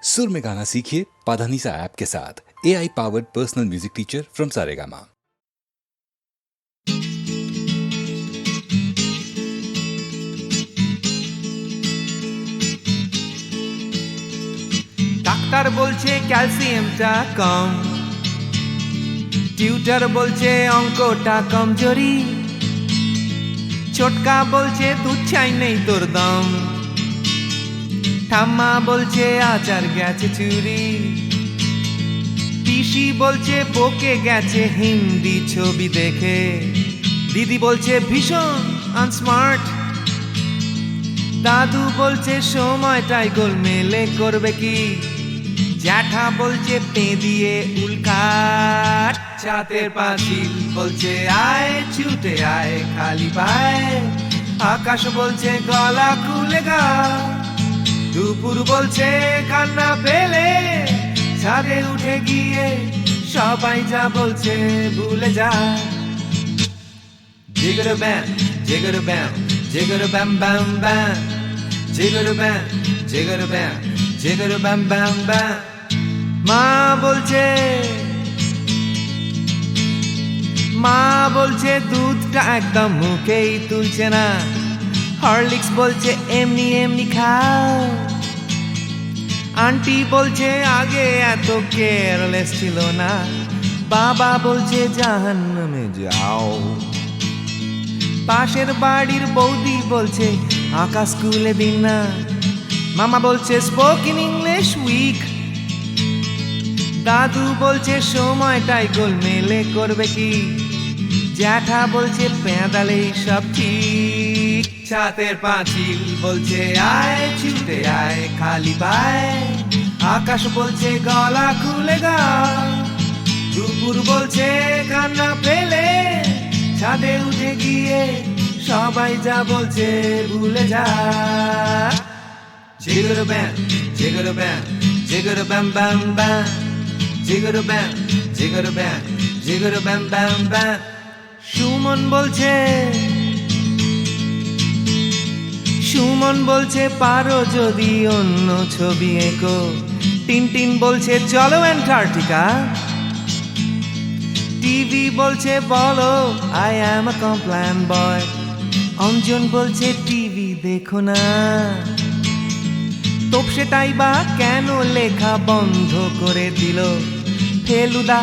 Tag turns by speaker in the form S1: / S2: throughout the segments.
S1: सुर में गाना सीखिए पाधानीसा ऐप के साथ। AI powered personal music teacher from Saregama.
S2: Doctor বলছে ক্যালসিয়ামটা কম, টিউটার বলছে অঙ্কটা কমজোরি, ছোটকা বলছে দুধ চাই নেই তোর দম, ঠাম্মা বলছে আচার গেছে চুরি, পিসি বলছে বকে গেছে হিন্দি ছবি দেখে, দিদি বলছে ভীষণ আনস্মার্ট, দাদু বলছে সময়টাই গোলমেলে করবে কি, জ্যাঠা বলছে পে দিয়ে উল্কাট, ছাতের পাঁচিল বলছে আয় ছুটে আয় খালি পায়, আকাশ বলছে গলা খুলে গা, দুপুর বলছে কান্না পেলে ছাদে উঠে গিয়ে সবাই যা বলছে ভুলে যা। জিগর ব্যাম জিগর ব্যাম জিগর ব্যাম ব্যাম ব্যাম, জিগর ব্যাম জিগর ব্যাম জিগর ব্যাম ব্যাম ব্যাম। মা বলছে দুধটা একদম মুখেই তুলছে না, হরলিক্স বলছে এমনি এমনি খাও, আন্টি বলছে আগে এত কেয়ারলেস ছিল না, বাবা বলছে জাহান্নামে যাও, পাশের বাড়ির বৌদি বলছে আকাশ স্কুলে দিন না, মামা বলছে স্পোকেন ইংলিশ উইক, দাদু বলছে সময়টাই গোলমেলে করবে কি, জ্যাঠা বলছে পেঁদালেই সব ঠিক, ছাতের পাঁচিল বলছে আয় ছুটে আয় খালি পায়, আকাশ বলছে গলা খুলে গা, দুপুর বলছে কান্না পেলে ছাদে উঠে গিয়ে সবাই যা বলছে ভুলে যা। জিগর ব্যাম জিগর ব্যাম জিগর ব্যাম ব্যাম ব্যাম, জিগর ব্যাম জিগর ব্যাম জিগর ব্যাম ব্যাম ব্যাম। সুমন বলছে পারো যদি অন্য ছবি এঁকো, টিনটিন বলছে চলো অ্যান্টার্কটিকা, টিভি বলছে বলো আই অ্যাম আ কমপ্ল্যান বয়, অঞ্জন বলছে টিভি দেখো না, তোপসেটাই বা কেন লেখা বন্ধ করে দিল, ফেলুদা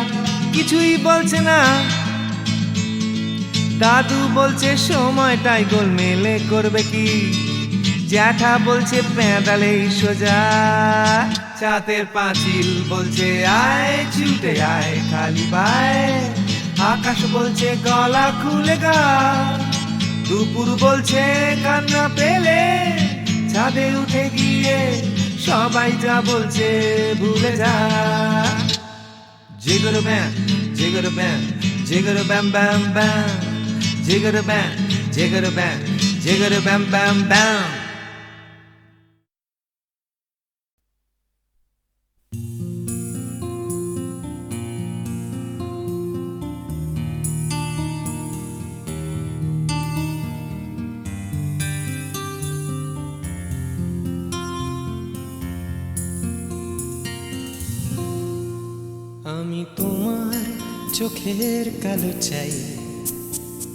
S2: কিছুই বলছে না, দাদু বলছে সময়টাই গোলমেলে করবে কি, জ্যাঠা বলছে পেঁদালেই সোজা, ছাতের পাঁচিল বলছে আয় ছুটে আয় খালি পায়, আকাশ বলছে গলা খুলে গা, দুপুর বলছে কান্না পেলে ছাদে উঠে গিয়ে সবাই যা বলছে ভুলে যা। জিগর ব্যাম জিগর ব্যাম জিগর ব্যাম ব্যাম ব্যাম, জিগর ব্যাম জিগর ব্যাম জিগর ব্যাম ব্যাম ব্যাম।
S3: আমি তোমার চোখের কালো চাই,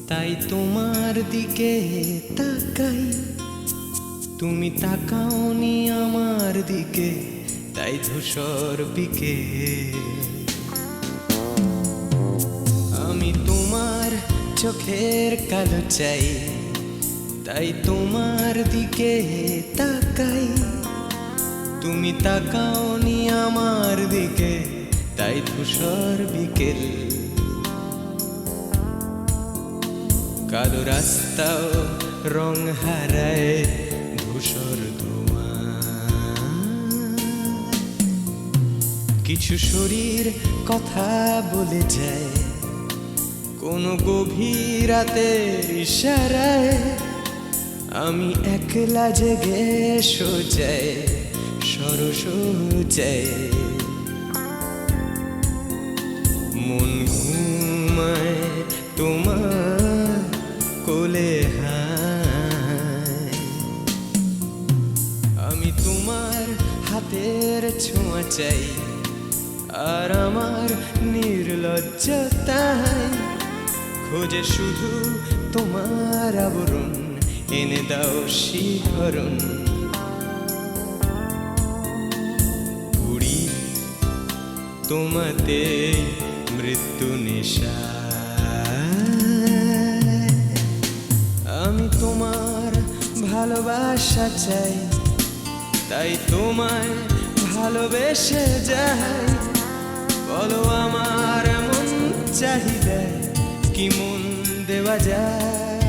S3: তাই তোমার দিকে তাকাই, তুমি তাকাওনি আমার দিকে, তাই ধূসর বিকে। আমি তোমার চোখের কালো চাই, তাই তোমার দিকে তাকাই, তুমি তাকাওনি আমার দিকে, তাই ধূসর বিকেল। কালো রাস্তাও রং হারায় ধূসর ধোঁয়া, কিছু শরীর কথা বলে যায় কোনো গভীর রাতের ইশারায়, আমি একলা জেগে সোজায় সরসোজায়, মন ঘুমায় তোমার কোলে হায়। আমি তোমার হাতের মনের ছোঁয়া চাই, আর আমার নির্লজ্জতায় খোঁজে শুধু তোমার আবরণ, এনে দাও শিহরণ। পুরি তোমাতে মৃত্যু নেশা, আমি তোমার ভালোবাসা চাই, তাই তোমায় ভালোবেসে যাই। বলো আমার মন চাহিদায় কি মন দেওয়া যায়,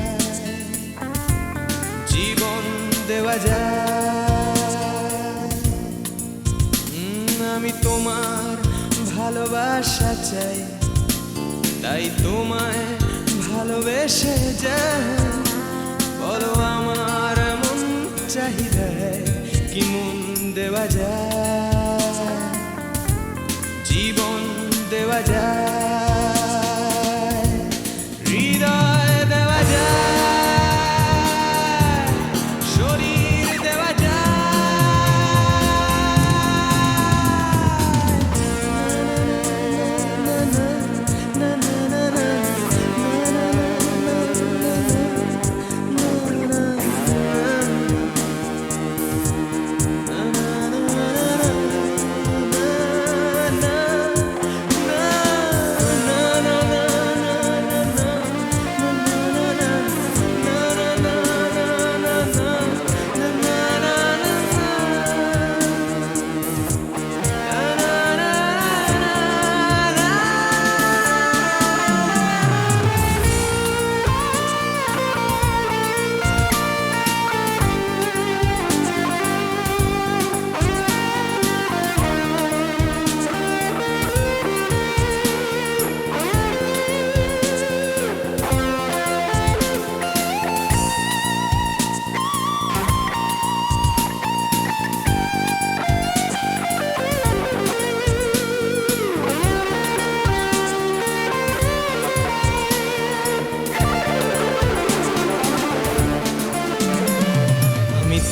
S3: জীবন দেওয়া যায়। আমি তোমার ভালোবাসা চাই, তাই তোমায় ভালোবেসে যাই। বলো আমার মন চাহিদায় কি মন দেওয়া যায়, জীবন দেওয়া যায়, হৃদয় দেওয়া যায়, শরীর দেওয়া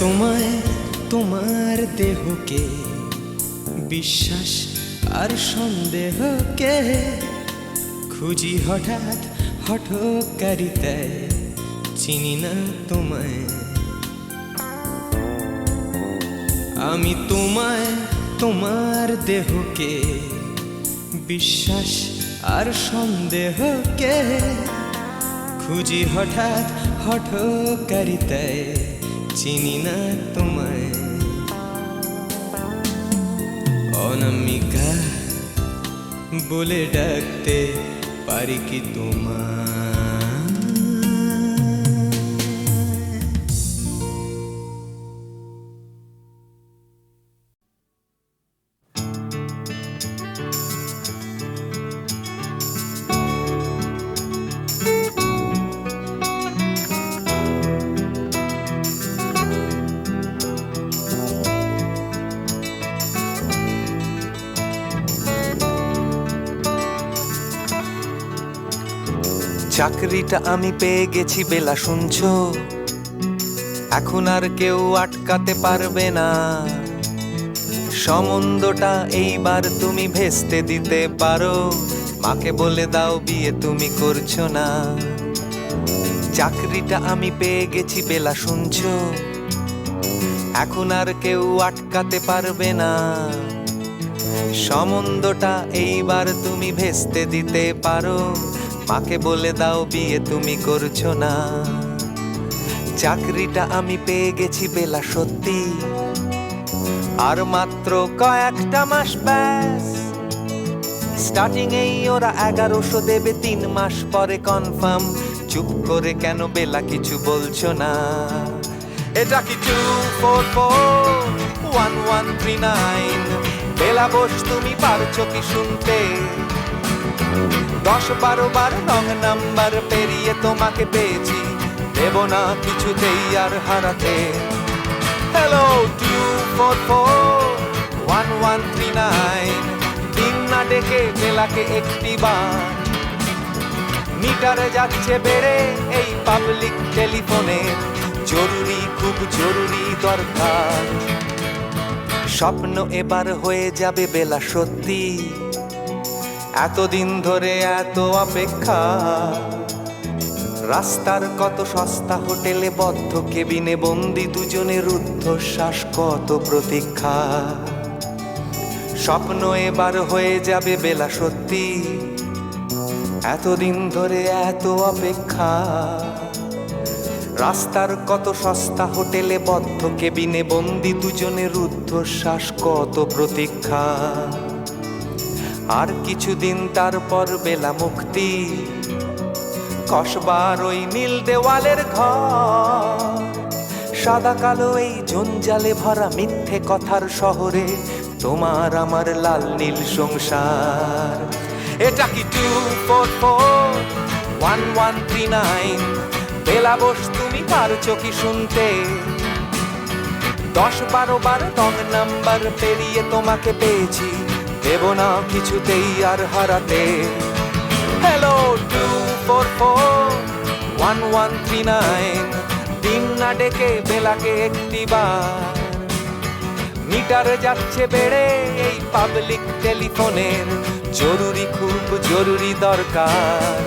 S3: তোমায়, তোমার দেহকে বিশ্বাস আর সন্দেহকে খুঁজি হঠাৎ হঠকারিতায়, চিনি না তোমায়। আমি তোমায়, তোমার দেহকে বিশ্বাস আর সন্দেহকে খুঁজি হঠাৎ হঠকারিতায়, চিনি না তোমায়। অনামিকা বলে ডাকতে পারি কি তোমায়?
S4: চাকরিটা আমি পেয়ে গেছি বেলা, শুনছো? এখন আর কেউ আটকাতে পারবে না। সম্বন্ধটা এইবার তুমি ভেস্তে দিতে পারো, মাকে বলে দাও বিয়ে তুমি করছো না। চাকরিটা আমি পেয়ে গেছি বেলা, শুনছো? এখন আর কেউ আটকাতে পারবে না। সম্বন্ধটা এইবার তুমি ভেস্তে দিতে পারো, মাকে বলে দাও বিয়ে তুমি করছো না। চাকরিটা আমি পেয়ে গেছি বেলা, সত্যি আর মাত্র কয়েকটা মাস ব্যাস। স্টার্টিং এই ওরা 1100 দেবে, 3 মাস পরে কনফার্ম। চুপ করে কেন বেলা কিছু বলছো না? এটা কি 2441139? বেলা বোস তুমি পারছো কি শুনতে? 10-12 বার রং নাম্বার পেরিয়ে তোমাকে পেয়েছি, দেব না কিছুতেই আর হারাতে। হ্যালো 2441139, দিন না ডেকে বেলাকে একটি বার। মিটারে যাচ্ছে বেড়ে এই পাবলিক টেলিফোনে, জরুরি খুব জরুরি দরকার। স্বপ্ন এবার হয়ে যাবে বেলা সত্যি, এতদিন ধরে এত অপেক্ষা। রাস্তার কত সস্তা হোটেলে বদ্ধ কেবিনে বন্দি দুজনে রুদ্ধশ্বাস, কত প্রতীক্ষা। স্বপ্ন এবার হয়ে যাবে বেলা সত্যি, এতদিন ধরে এত অপেক্ষা। রাস্তার কত সস্তা হোটেলে বদ্ধ কেবিনে বন্দি দুজনে রুদ্ধশ্বাস, কত প্রতীক্ষা। আর কিছুদিন তারপর বেলা মুক্তি, কসবার ওই নীল দেওয়ালের ঘর। সাদা কালো এই জঞ্জালে ভরা মিথ্যে কথার শহরে তোমার আমার লাল নীল সংসার। এটা কি 2441139? বেলা বোস তুমি পারছো কি শুনতে? 10-12 বার রং নাম্বার পেরিয়ে তোমাকে পেয়েছি, দেব না কিছুতেই আর হারাতে। হ্যালো 2441139, দিন না ডেকে বেলাকে একটিবার। মিটার যাচ্ছে বেড়ে এই পাবলিক টেলিফোনের, জরুরি খুব জরুরি দরকার।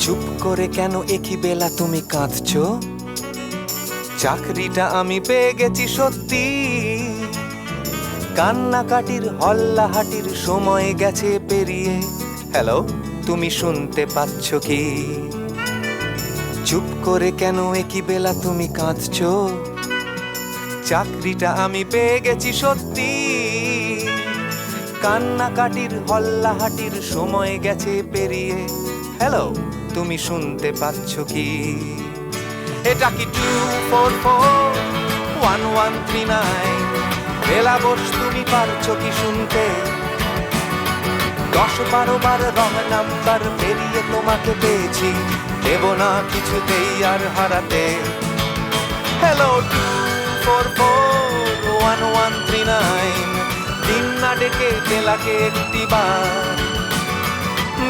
S4: চুপ করে কেন একই বেলা তুমি কাঁদছো? চাকরিটা আমি পেয়ে গেছি সত্যি, কান্নাকাটির হল্লাহাটির সময় গেছে পেরিয়ে। হ্যালো, তুমি শুনতে পাচ্ছ কি? চুপ করে কেন একই বেলা তুমি কাঁদছো? চাকরিটা আমি পেয়ে গেছি সত্যি, কান্নাকাটির হল্লাহাটির সময় গেছে পেরিয়ে। হ্যালো, তুমি শুনতে পাচ্ছ কি? এটা কি 2441139? বেলা বোস তুমি পারছো কি শুনতে? 10-12 বার রং নাম্বার পেরিয়ে তোমাকে পেয়েছি, দেব না কিছুতেই আর হারাতে। হ্যালো 2441139, দিন না ডেকে বেলাকে একটিবার।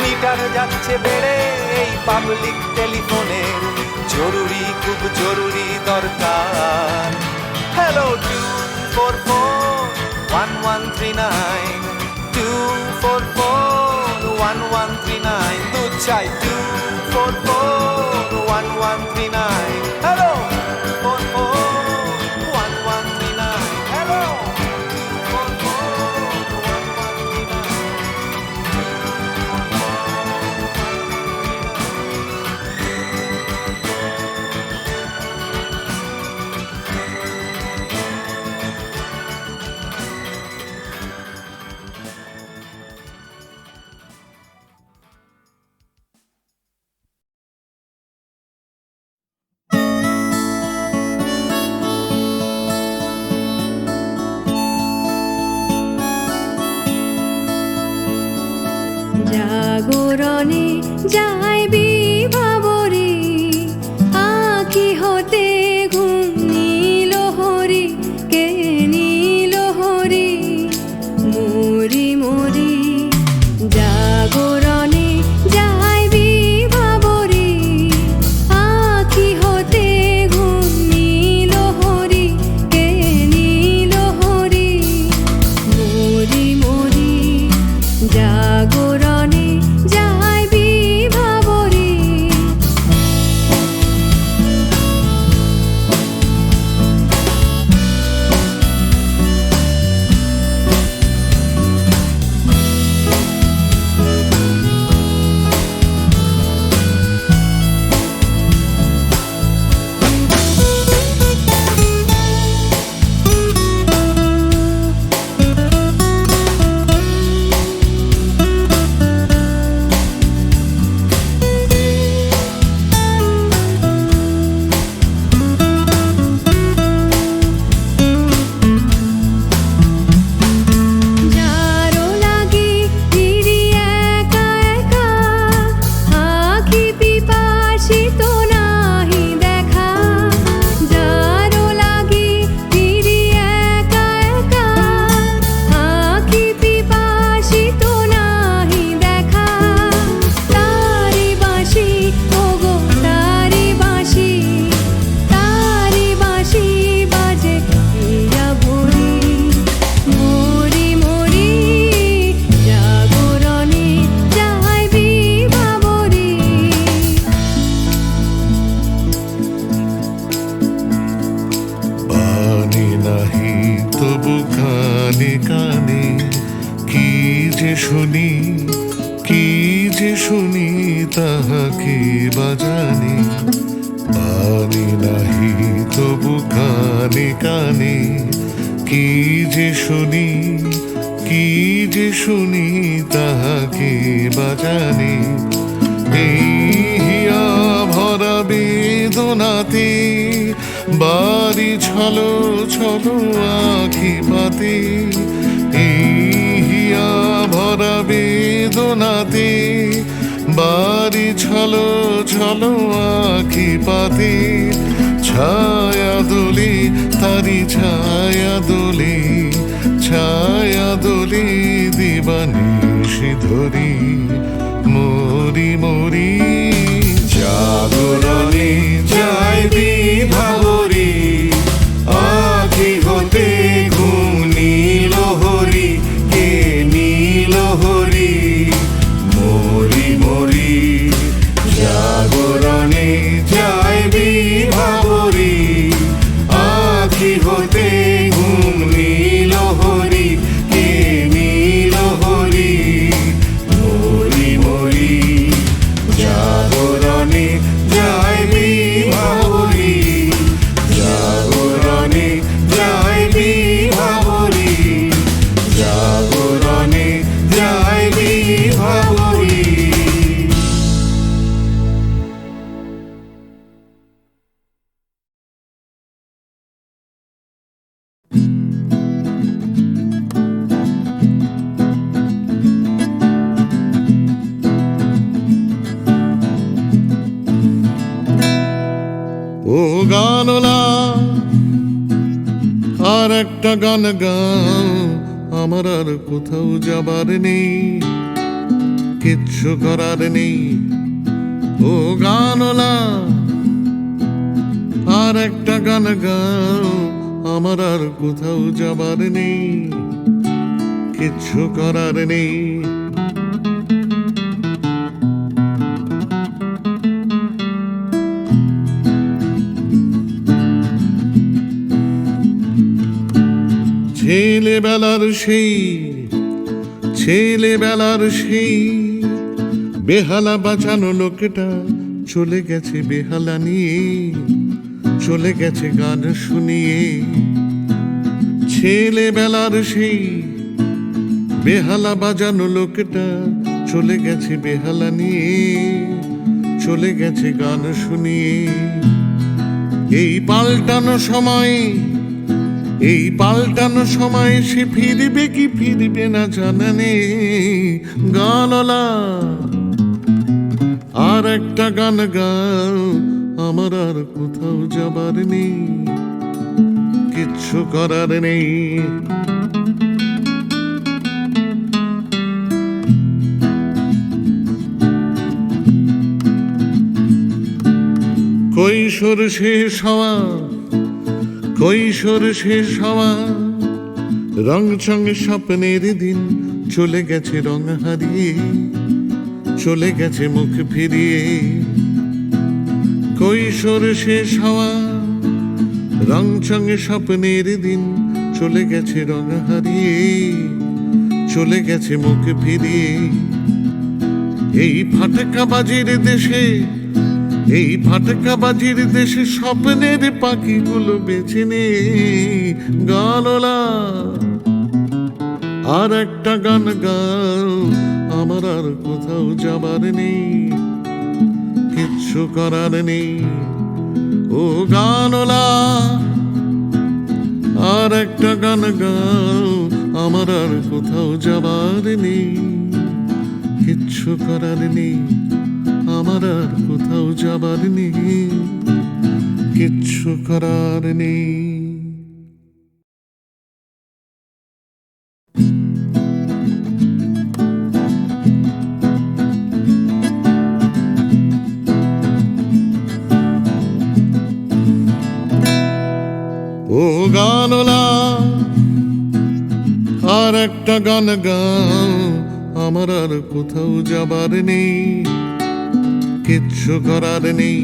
S4: মিটার যাচ্ছে বেড়ে এই পাবলিক টেলিফোনের, জরুরি খুব জরুরি দরকার। হ্যালো 2441139, 2441139, দুধ চাই 2441139। Hello 2441139, hello 2441139।
S5: জাগরণে যাই বিভাবরে, আঁখি হতে ঘুম নীল হরি, কে নীল হরি মরি মরি। জাগরণে যাই বিভাবরে, আঁখি হতে ঘুম নীল হরি, কে নীল হরি মরি মরি। জাগরণে যাই বিভাবরে,
S6: তবু কানে কানে কি যে শুনি, কি যে শুনি তাহাকে বাজানে। পানি নাহি তবু কানে কানে কি যে শুনি, কি যে শুনি তাহাকে বাজানে। এই হিয়া ভরা বেদনাতে বাড়ি ছলো ছলো আখি পাতে। এই হিয়া ভরা বেদনাতে বাড়ি ছলো ছলো আখি পাতে। ছায়া দোলে তারি ছায়া দোলে, ছায়া দোলে দিবানিশি ধরি মরি মরি। জাগরণে যায় বিভাবরী, আখি হতে ঘুম নীল হরি, কে নীল হরি মরি মরি। জাগরণে যায় বিভাবরী, আখি হতে ঘুম নীল হরি, কে নীল হরি মরি মরি। জাগরণে যায় বিভাবরী, জাগরণে যায় বিভাবরী, জাগরণে যায় বিভাবরী। ও গানলা আর একটা গান গাও, আমার আর কোথাও যাবার নেই, কিচ্ছু করার নেই। ও গানলা আর একটা গান গাও, আমার আর কোথাও যাবার নেই, কিচ্ছু করার নেই। ছেলেবেলার সেই, ছেলেবেলার সেই বেহালা বাঁচানো লোকটা চলে গেছে বেহালা নিয়ে, চলে গেছে গান শুনিয়ে। ছেলেবেলার সেই বেহালা বাজানো লোকটা চলে গেছে বেহালা নিয়ে, চলে গেছে গান শুনিয়ে। এই পাল্টানো সময়, এই পাল্টানো সময় সে ফিরবে কি ফিরবে না জানা নেই। গানলা আর একটা গান গাও, আমার আর কোথাও যাবার নেই, কিচ্ছু করার নেই। কৈশোর শেষ হওয়া, কৈশোর শেষ হওয়া, রং চং স্বপ্নের দিন চলে গেছে রং হারিয়ে, চলে গেছে মুখ ফিরিয়ে। কৈশোর শেষ হওয়া, রং চং স্বপ্নের দিন চলে গেছে রং হারিয়ে, চলে গেছে মুখ ফিরিয়ে। এই ফাটকাবাজির দেশে, এই ফাটকাবাজির দেশে স্বপ্নের পাখিগুলো বেছে নে। গানলা আর একটা গান গাও, আমার আর কোথাও যাবার নেই, কিচ্ছু করার নেই। ও গানলা আর একটা গান গাও, আমার আর কোথাও যাবার নেই, কিচ্ছু করার নেই। আমার আর কোথাও যাবার নেই, কিচ্ছু করার নেই। ও গানলা আর একটা গান গাও, আমার আর কোথাও যাবার নেই, কিচ্ছু করার নেই।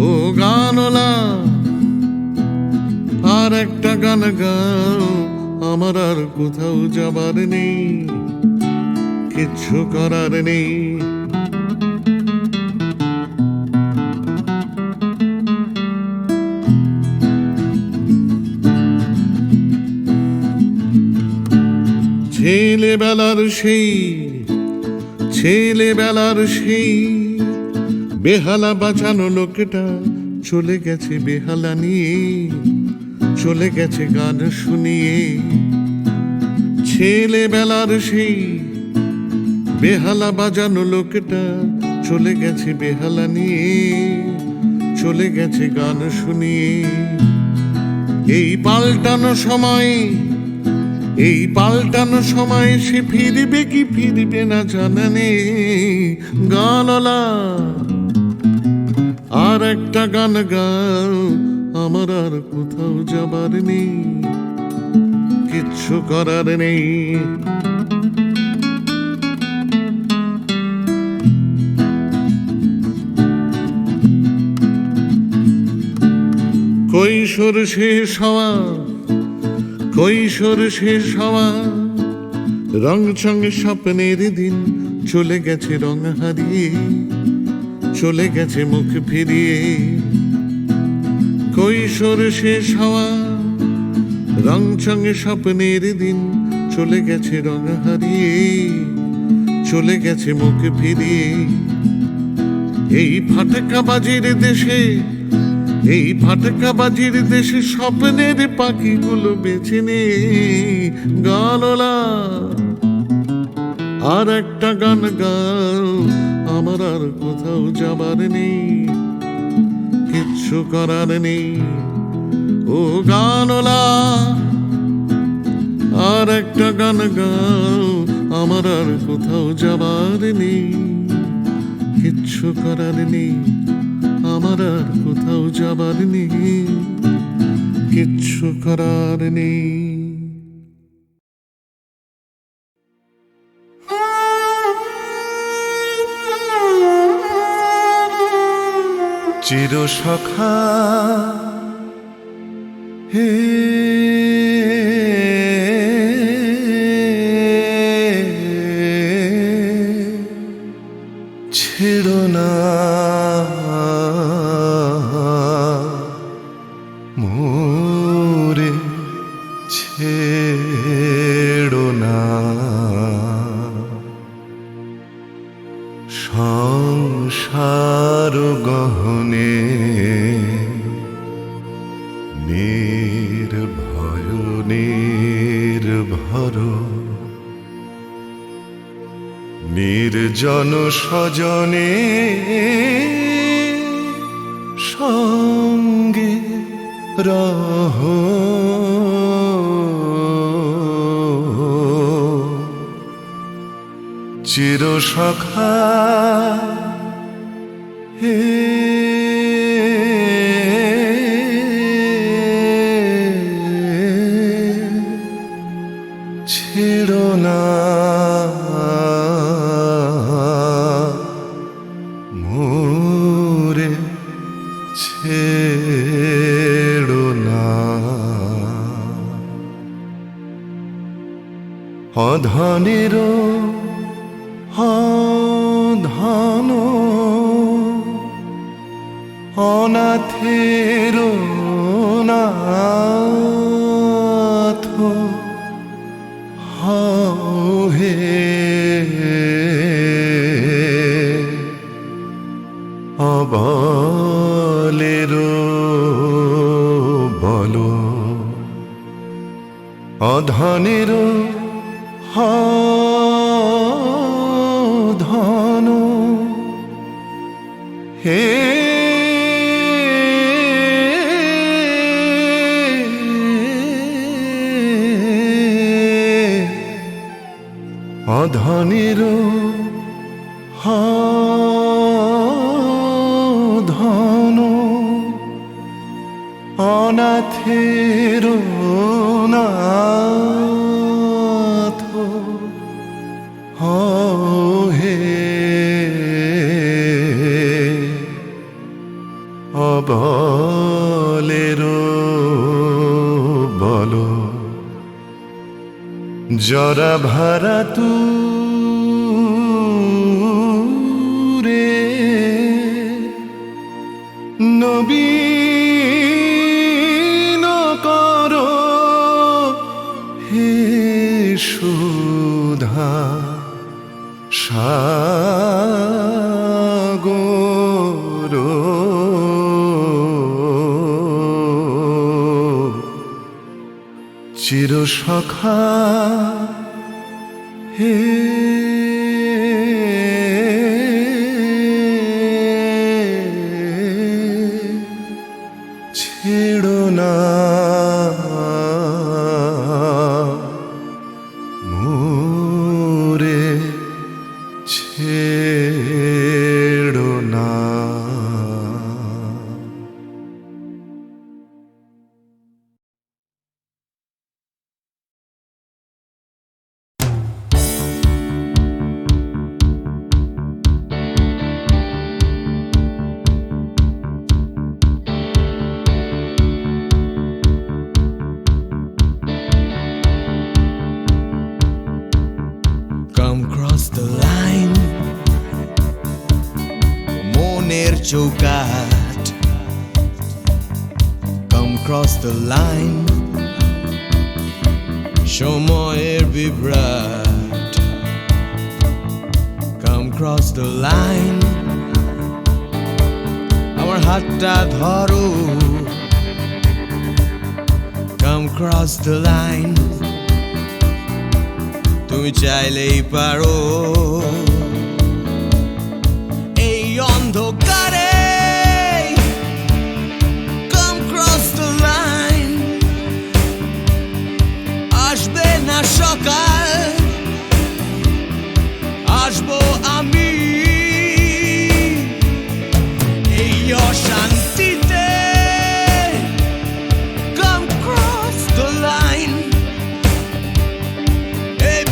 S6: ও গানলা আর একটা গান গাও, আমার আর কোথাও যাবার নেই, কিচ্ছু করার নেই। ছেলেবেলার সেই বেহালা বাঁচানো লোকটা চলে গেছে বেহালা নিয়ে, চলে গেছে গান শুনিয়ে। ছেলেবেলার সেই বেহালা বাজানো লোকটা চলে গেছে বেহালা নিয়ে, চলে গেছে গান শুনিয়ে। এই পাল্টানো সময় সে ফিরবে কি ফিরবে না জানা নেই। গানলা আর একটা গান গাও, আমার আর কোথাও যাবার নেই, কিচ্ছু করার নেই। কৈশোর শেষ হওয়া রং চঙে স্বপ্নের দিন চলে গেছে রং হারিয়ে, চলে গেছে মুখ ফিরিয়ে। কৈশোর শেষ হওয়া রং চঙে স্বপ্নের দিন চলে গেছে রং হারিয়ে, চলে গেছে মুখ ফিরিয়ে। এই ফাটকাবাজির দেশে স্বপ্নের পাখিগুলো বেছে নে। গানলা আর একটা গান গাও, আমার আর কোথাও যাবার নেই, কিচ্ছু করার নেই। ও গানলা আর একটা গান গাও, আমার আর কোথাও যাবার নেই, কিচ্ছু করার নেই। আমার আর কোথাও যাবার নেই, কিচ্ছু করার নেই।
S2: চিরসখা হে ছেড়ো না মোরে, ছেড়ো না সংসার গহনে নির্ভয় নির্ভর নির্জন স্বজনে সঙ্গে রহ। চিরসখা হে ছেড়ো না মোরে, ছেড়ো না। অধনের ধন অনাথের নাথ হে অবলের বল। অধনের ধন হে অধনের ধন অনাথের নাথ হে অবলের
S7: জরা ভারা তুরে নবীন করো হে সুধা সাগর চির সখা হে ছেড়ো না মোরে ছেড়ো না
S3: Come cross the line মনের চৌকাট Come cross the line সময়ের বিভ্রাট Come cross the line আমার হাতটা ধরো Come cross the line তুমি চাইলেই পারো এই অন্ধকারে Come cross the line আসবে না সকাল আসবো আমি এই অশান্তিতে Come cross the line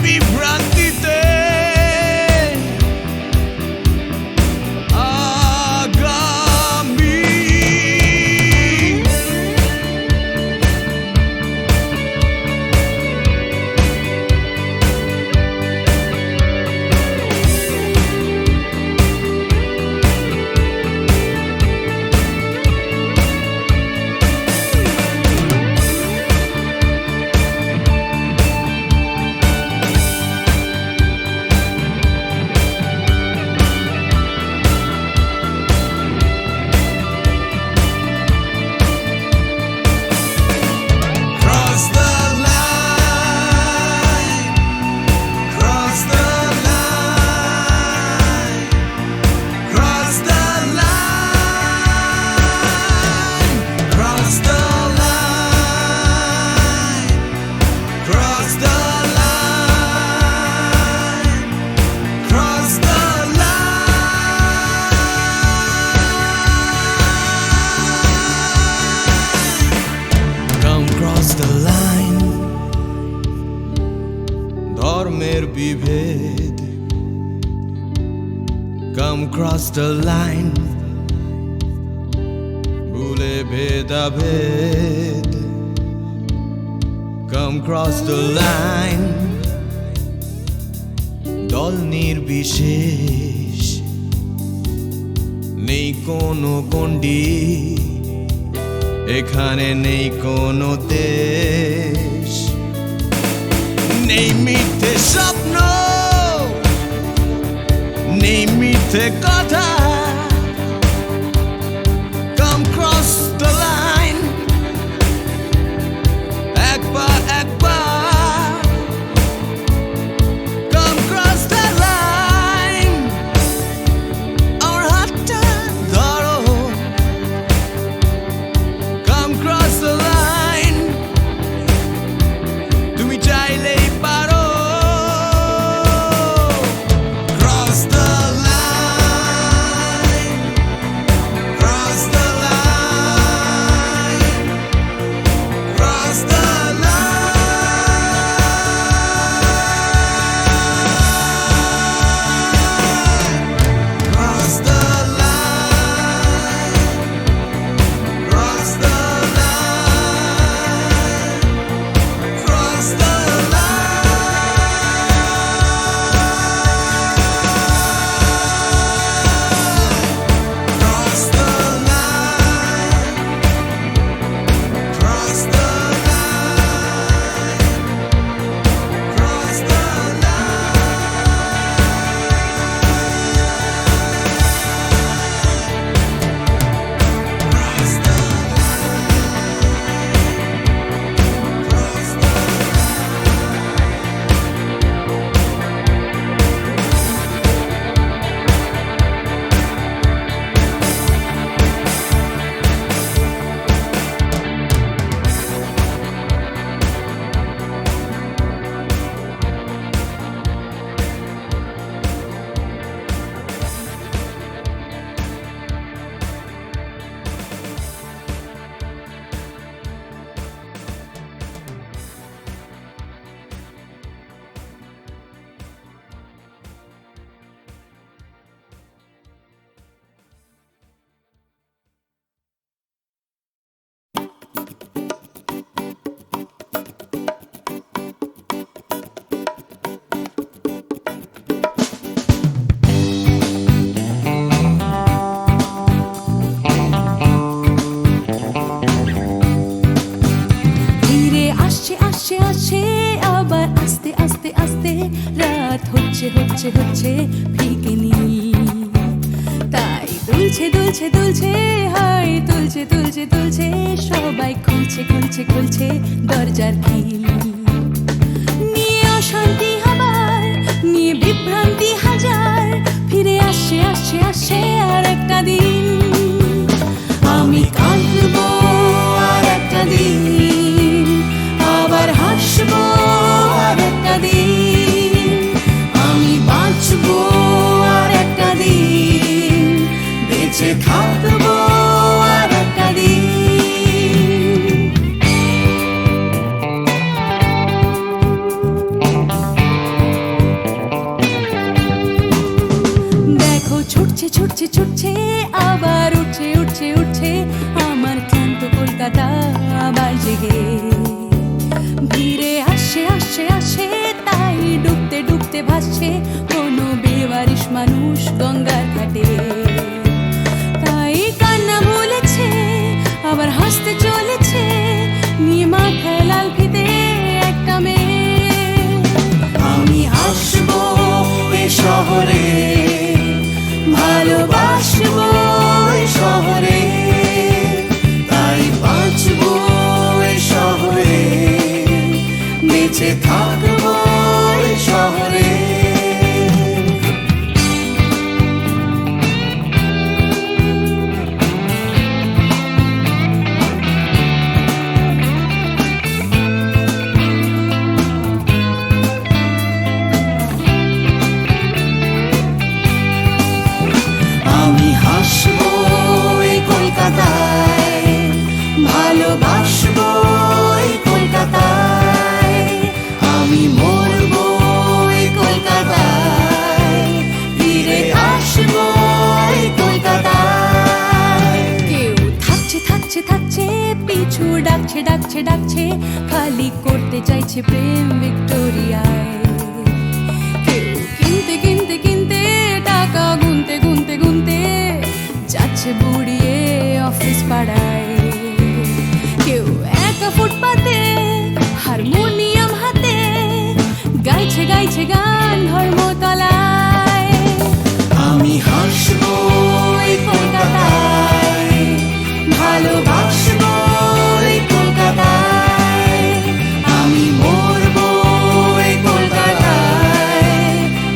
S3: বিভ্রান্তিতে আগামী ধর্মের বিভেদ Come cross the line ভুলে ভেদাভেদ Come cross the line দল নির্বিশেষ নেই কোনো গণ্ডি এখানে নেই কোনো দেশ নেই মিথ্যে স্বপ্ন নেই মিথ্যে কথা Come cross the line একবার একবার Come cross the line আমার হাতটা ধরো Come cross the line
S5: হচ্ছে হচ্ছে ফিকে নীল। তাই দুলছে দুলছে দুলছে হায় তুলছে তুলছে তুলছে সবাই খুলছে খুলছে খুলছে দরজার খিল। নিয়ে অশান্তি আবার নিয়ে বিভ্রান্তি হাজার ফিরে আসছে আসছে আসছে আর একটা দিন। আমি কাঁদবো আর একটা দিন আবার হাসবো আর একটা দিন। আমি বাঁচবো আর একটা দিন বেঁচে থাকবো আর একটা দিন। দেখো ছুটছে ছুটছে ছুটছে আবার উঠছে উঠছে উঠছে আমার ক্লান্ত কলকাতা আবার জেগে। ভিড়ে আসছে আসছে আসছে তাই ডুবতে ডুবতে ভাসছে কোনো বেওয়ারিশ মানুষ গঙ্গার ঘাটে। তাই কান্না ভুলেছে আবার হাসতে চলেছে নিয়ে মাথায় লাল ফিতে একটা মেয়ে। আমি আসবো এ শহরে ভালোবাসবো এই শহরে তাই বাঁচবো এই শহরে বেঁচে থাকবো এই শহরে। আমি হাসবো এই কলকাতায় ভালোবাসবো এই কলকাতায়। আমি মরবো এই কলকাতায় ফিরে আসবো এই কলকাতায়। কেউ থাকছে থাকছে থাকছে পিছু ডাকছে ডাকছে ডাকছে খালি করতে চাইছে প্রেম ভিক্টোরিয়ায়। কেউ কিনতে কিনতে কিনতে টাকা গুনতে গুনতে গুনতে যাচ্ছে বুড়িয়ে অফিস পাড়ায়। কেউ একা ফুটপাতে হারমোনিয়াম হাতে গাইছে গাইছে গান ধর্মতলায়। আমি হাসবো এই কলকাতায় ভালোবাসবো এই কলকাতায়। আমি মরবো এই কলকাতায়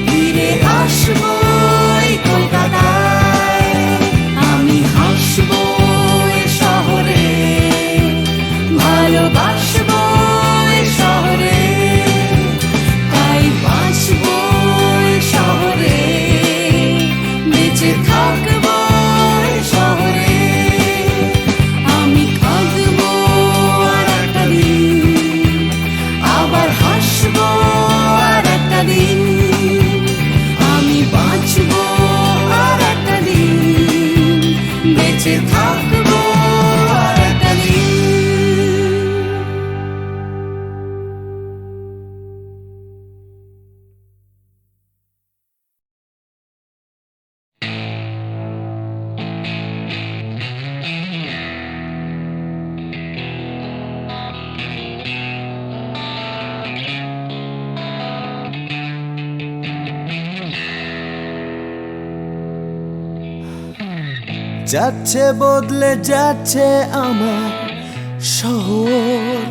S5: ফিরে আসবো এই কলকাতায়। আমি হাসবো এই শহরে ভালোবাসবো এই শহরে তাই বাঁচবো এই শহরে বেঁচে থাকবো এই শহরে। আমি কাঁদবো আর একটা দিন আবার হাসবো আর একটা দিন। আমি বাঁচবো আর একটা দিন বেঁচে থাকবো আর একটা দিন।
S3: যাচ্ছে বদলে যাচ্ছে আমার শহর,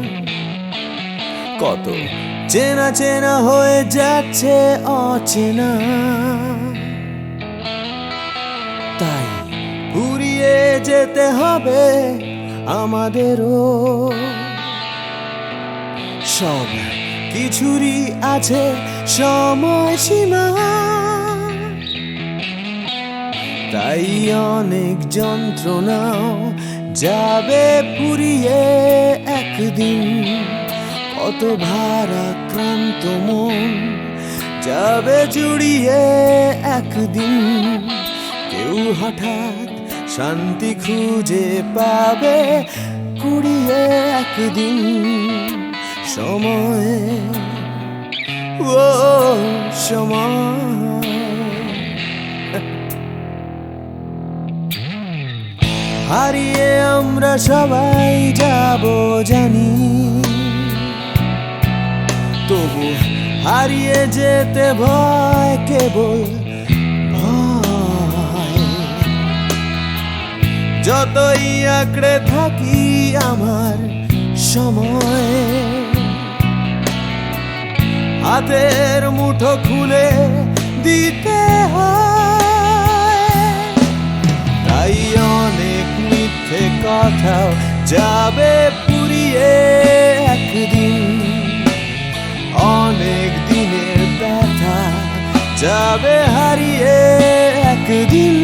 S3: কত চেনা চেনা হয়ে যাচ্ছে অচেনা। তাই ঘুরিয়ে যেতে হবে আমাদেরও, সব কিছুরই আছে সময়সীমা। তাই অনেক যন্ত্রণাও যাবে ফুরিয়ে একদিন, কত ভারাক্রান্ত মন যাবে জুড়িয়ে একদিন। কেউ হঠাৎ শান্তি খুঁজে পাবে কুড়িয়ে একদিন সময়ে, ও সময়। হারিয়ে আমরা সবাই যাব জানি, তবু হারিয়ে যেতে ভয়, কেবল ভয়। যতই আঁকড়ে থাকি আমার সময়, হাতের মুঠো খুলে দিতে হয়। তাই অনেক মিথ্যে কথাও যাবে পুড়িয়ে একদিন, অনেক দিনের ব্যথা যাবে হারিয়ে একদিন।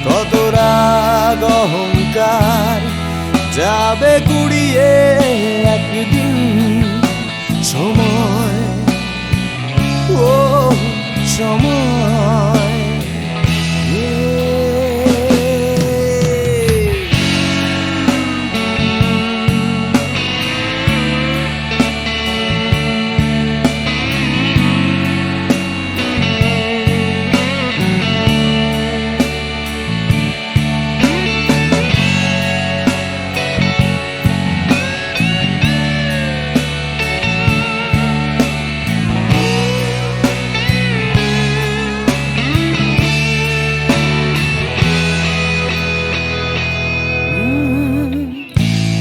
S3: কত রাগ অহংকার যাবে গুড়িয়ে একদিন। সময়, ও সময়,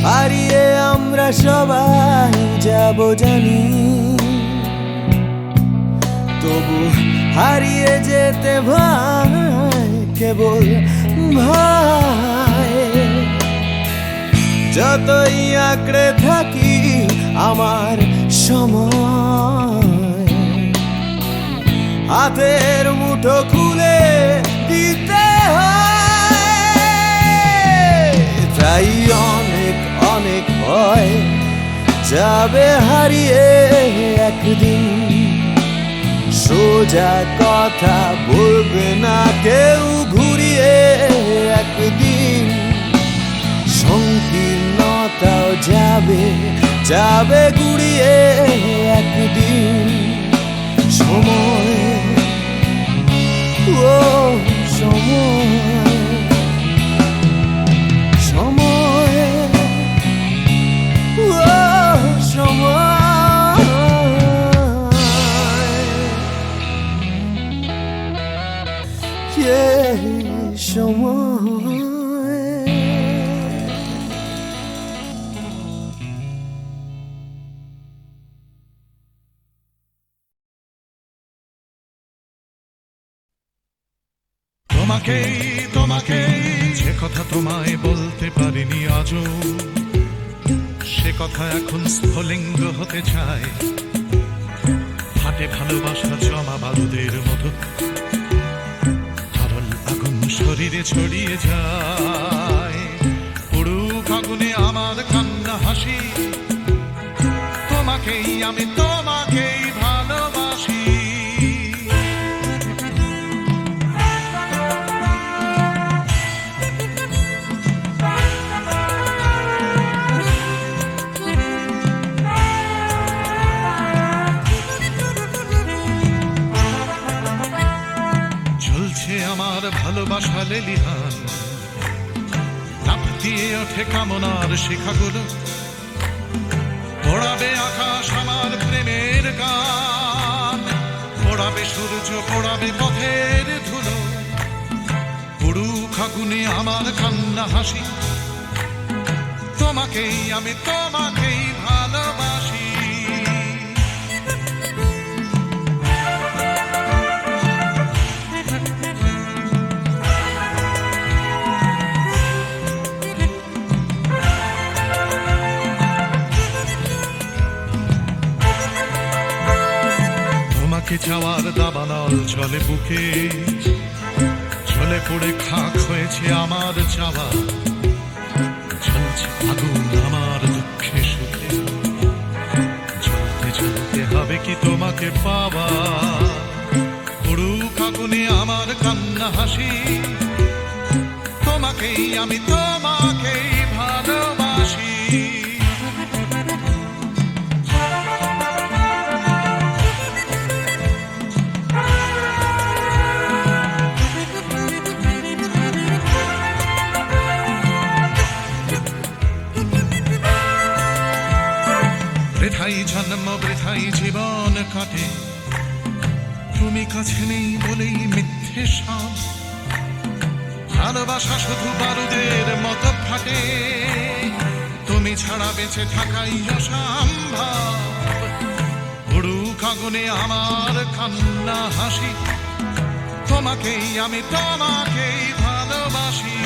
S3: হারিয়ে আমরা সবাই যাব জানি, তবু হারিয়ে যেতে ভয়, কেবল ভয়। যতই আঁকড়ে থাকি আমার সময়, হাতের মুঠো খুলে দিতে হয়। তাই অনেক অনেক ভয় যাবে হারিয়ে একদিন। সোজা কথা বলবে না কেউ ঘুরিয়ে একদিন। সংকীর্ণতাও যাবে যাবে গুড়িয়ে একদিন। সময়, ও সময়, সময়, ও সময়, সময়।
S7: তোমাকেই তোমাকেই যে কথা তোমায় বলতে পারিনি আজও, সে কথা এখন স্ফুলিঙ্গ হতে চায়। হাটে ভালোবাসা জমা বারুদের মতো, তরল আগুন শরীরে ছড়িয়ে যায়। পুরুক আগুনে আমার কান্না হাসি, তোমাকেই আমি তোমাকেই ভালোবাসি। আমার ভালোবাসা লেলিহান, লাফ দিয়ে ওঠে কামনার শিখাগুলো। পোড়াবে আকাশ আমার প্রেমের গান, পোড়াবে সূর্য, পোড়াবে পথের ধুলো। পুরুক আগুনে আমার কান্না হাসি, তোমাকেই আমি তোমাকেই ভালোবাসি। তোমাকে চাওয়ার দাবানল চলে বুকে, চলে পড়ে খাক হয়েছে আমার চাওয়া। চলছে আগুন আমার দুঃখে সুখে, চলতে চলতে হবে কি তোমাকে পাওয়া। পুরুক আগুনে আমার কান্না হাসি, তোমাকেই আমি তোমাকেই ভালোবাসি। বৃথাই জন্ম ব্যথাই জীবন কাটে, তুমি কাছে নেই বলেই মিথ্যে সব। ভালোবাসা শুধু বারুদের মতো ফাটে, তুমি ছাড়া বেঁচে থাকাই অসম্ভব। উড়ুক আগুনে আমার কান্না হাসি, তোমাকেই আমি তোমাকেই ভালোবাসি।